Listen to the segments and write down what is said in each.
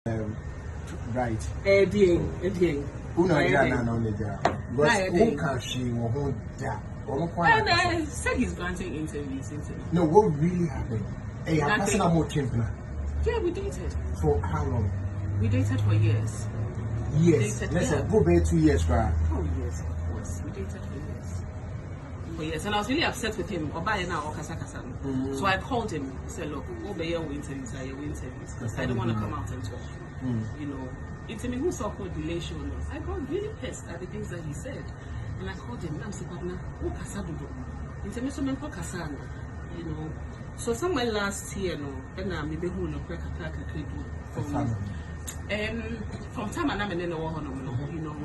Right. Edieng. Una jana no neja. Because who can she won't da. And said he's granting interviews. No, what really happened? Hey, I'm passing a more now. Yeah, we dated. For how long? We dated for years. Yes. Let's go back 2 years, right? Oh yes, of course. We dated for years. For years. And I was really upset with him. So I called him. I said, look, over your interviews are your interviews. Because I don't want to come out and talk. You know. It's me who so-called relation. I got really pissed at the things that he said. And I called him. I'm saying, who Kasadudo? It's me so many Kasano. You know. So somewhere last year, no, then I'm maybe who no crack from time and I'm in the war, you know,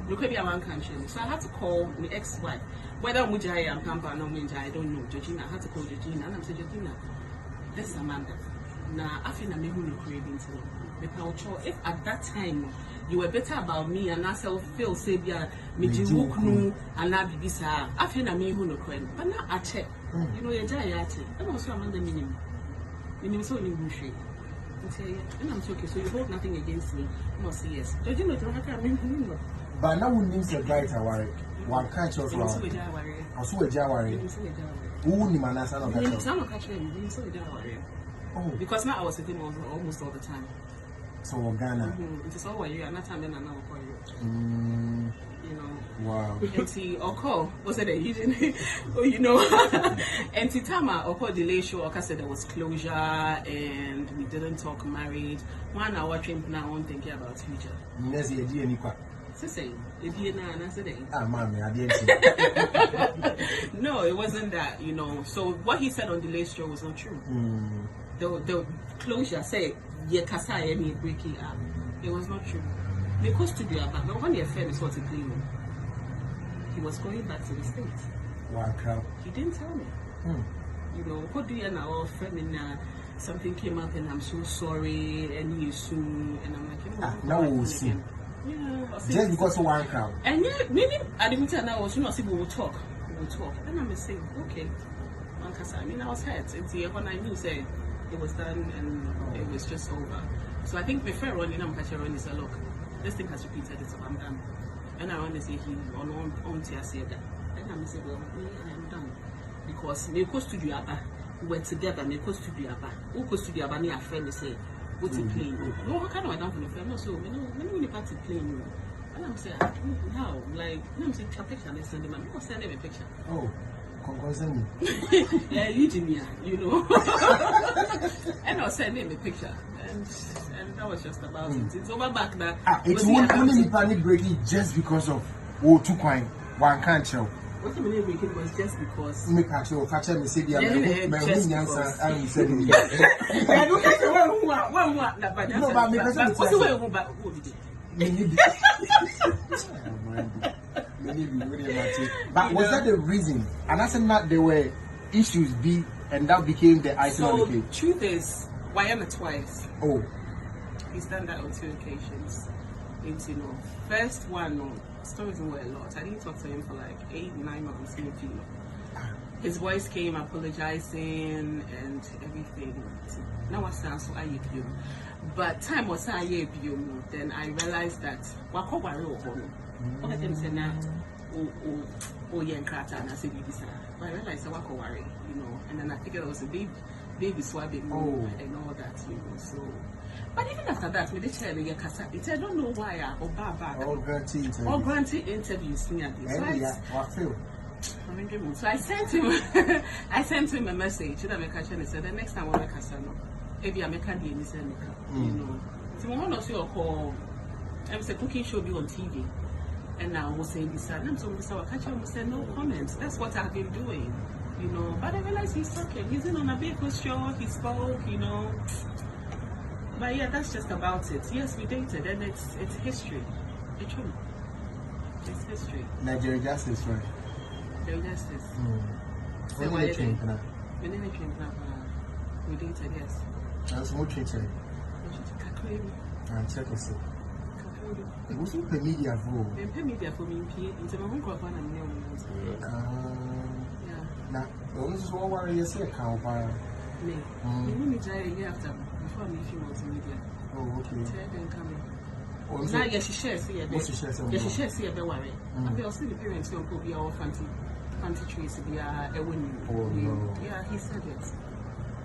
look at the one country. So I had to call my ex-wife. Whether Mujaya and Pampa no Mujaya, I don't know. Georgina, I had to call Georgina, and I'm saying, Georgina, this is Amanda. Now, I feel I'm who no craving to. If at that time you were better about me and I feel Sabia, Mijuknu, and now Bibisa, I feel I'm who no craving. But now I check. You know, you're Jayati. I'm also among the minimum. Minimum so in Bushi. And I'm okay, so you hold nothing against me. I must say yes. Don't you know what I mean? But now we need to write a worry. One can't just also a Jawari. Who ni manasa no catch? Oh, because now I was with him almost all the time. So Ghana. It is all where you are not time and now for you. You know. Wow. And Oko was it a you know, and Tama Oko delay show Oka said there was closure and we didn't talk married. 1 hour trip now on thinking about future. Nezi edi enikwa. Say and I said mommy, I didn't. No, it wasn't that, you know. So what he said on delay show was not true. The closure say ye kasa any breaking up. It was not true. Because to the back, but when your friend is what to claim, he was going back to the States. Wow, crap. He didn't tell me. You know, what do you know? Friend something came up and I'm so sorry, and you soon, and I'm like, you know, now we'll see. Yeah, just because of one crowd. And yeah, maybe I didn't tell now, you know, see, we will talk. And I'm saying, okay, I mean, I was hurt. It's here when I knew, say, it was done and it was just over. So I think before Ronnie, I'm catching Ronnie, say, look, this thing has repeated itself, I'm done. And I want to say he on to say that. And I'm saying, well, I am done. Because me go studio Abba, we were together, me go studio Abba. Who go studio Abba, me a friend say, what's it playing? No, how can I down from the friend? No, so me no party playing. And I'm saying, how? Like, I'm saying, take a picture and send him. I'm not sending him a picture. Oh. Yeah, you know. And I was sending him a picture, and that was just about it. It's over back that. It's only panic breaking just because of two coin. One can't show. What you mean breaking was just because. Me catch me say the answer. I'm saying. No, but because what's the way who back who did But was that the reason? And I said that there were issues and that became the icing on the cake. Truth is, why am I twice? Oh. He's done that on 2 occasions. You know, first one, no, stories were a lot. I didn't talk to him for like 8-9 months. You know. His voice came apologizing and everything. Now I stand so I you. But time was I you. Then I realized that wako worry or I didn't say that. Oh, young crata, and I said, but I realized I wako worry, you know. And then I figured it was a baby swabbing and all that, you know. So, but even after that, with the chair, I don't know why all granted interviews near this. So I sent him a message that I said the next time I make a maybe I make a deal, you know. So one of your call, I was a cooking show be on TV, and now I was saying this, and I'm so I catch him said no comments. That's what I've been doing, you know. But I realized he's talking. He's in on a big show. He spoke, you know. But yeah, that's just about it. Yes, we dated, and it's history. It's true. It's history. Nigeria justice, right? Nigeria justice. So why did you we dated, yes. That's more treated. And check us out. What's the media for? The media for me, it's a home crop and now, this is what you say, Cow. Me, you need me a year after before me if you want media. Oh, okay. Now, yes, she shares here. Yes, she shares here. Be worried. And they also the parents who could be our fancy trees. Be a winning. Oh no. Yeah, he said it.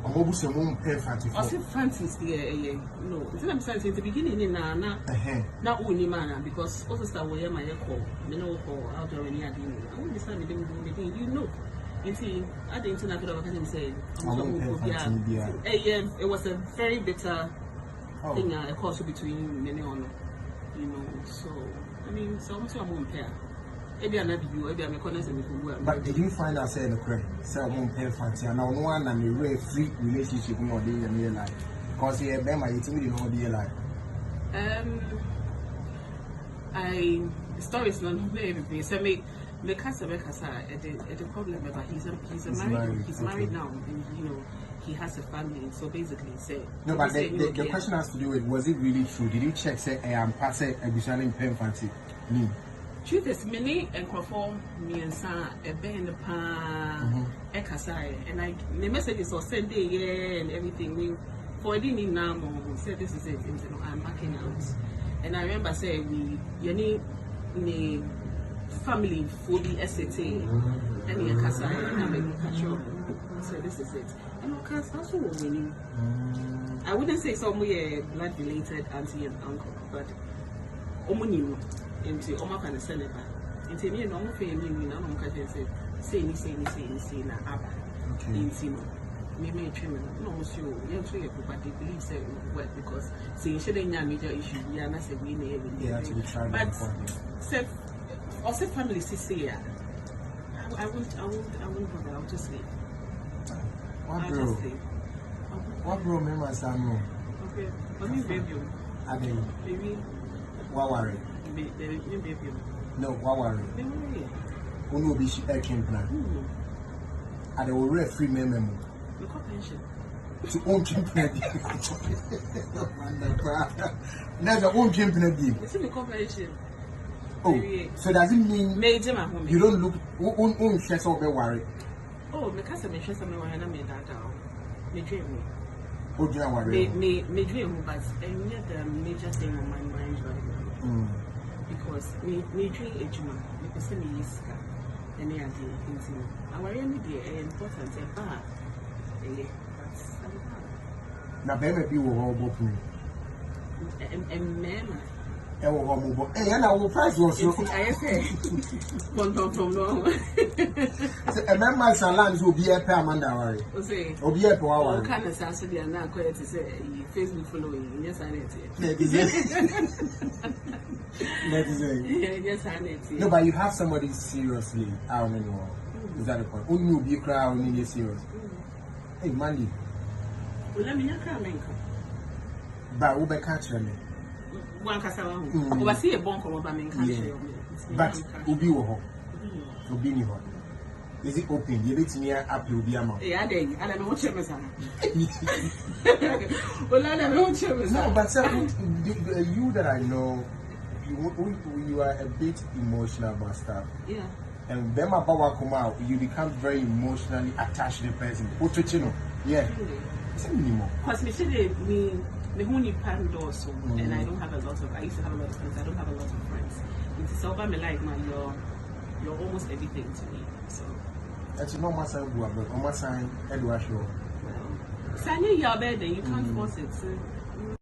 I'm almost a mom pay fancy. I said fancies there. No, it's not saying in the beginning in Nana. Not only man because also start where my call. You know, for out there any idea. I won't decide with them. You know. You see, I didn't know what I can say. It was a very bitter thing, a course between many on, you know. So, I mean, so much I'm on pair. Maybe I'm not you, maybe I'm a connection. But did you find out saying the correct? Say I'm on pair fancy, and now no one and a real free relationship more than in real life. Because here, Bema, you think you know the life. Stories not everything. So the problem about he's married now, and you know he has a family. So basically, say no. But the question has to do with, was it really true? Did you check say I am passing a designing pen fancy? Me. Truth is, many and conform me and son a band pan ekasai, and the messages are sent there and everything. For I didn't now say this is it. You know, I'm backing out, and I remember saying you need family fully SAT and you can say I'm sure. So this is it. And because that's what we're winning. I wouldn't say somewhere blood related auntie and uncle, but omunimo into Oma can send it back. Into me and normal family, we know can say na abba. Into me may trim no monsieur, young tree, but they believe say work because say you shouldn't have major issue. We are not saying we may but also family sister, I won't bother. I'll just leave. What bro? Me my son. Okay, but me baby. Baby. What worry? Baby. No, what worry? Baby. Who know be she action plan? And they will read free member. You call pension. To own champion. That's the own champion. It's in the corporation. Oh, so does it mean you don't look own stress or be worried? Oh, because I'm stressed, I'm not made that out. Me dream. Oh, do you worry? Me dream, but I'm not the major thing on my mind right now. Because me dream ejuma, me person me iska, and me adi into. I worry me the important but na baby be wo ho bopu. Mema. Hey, and I will price was so. I say, from no. A man, my salons will be a pair, Amanda. Worry. Will be a power. Kind of Saturday and now quite to say, Facebook following. Yes, I need it. Yes, I need it. No, but you have somebody seriously out anymore. Is that the point? Only you be a crowd when you serious. Hey, Mandy. Well, let me not come. But we'll be catching me. One cassava, see a bonk of a man country. But Ubi or Ubini. Is it open? You let me up to be a man. Yeah, I don't know what you're saying. Well, I don't know what you're saying. But you that I know, you are a bit emotional about stuff. Yeah. And then my power come out, you become very emotionally attached to the person. Yeah. Because me only pan doors, and I don't have a lot of. I used to have a lot of friends. I don't have a lot of friends. It's so bad. Me like man, you're almost everything to me. So. That's not my sign, but my sign, Edward Shaw. Signing your bed, then you can't force it. So.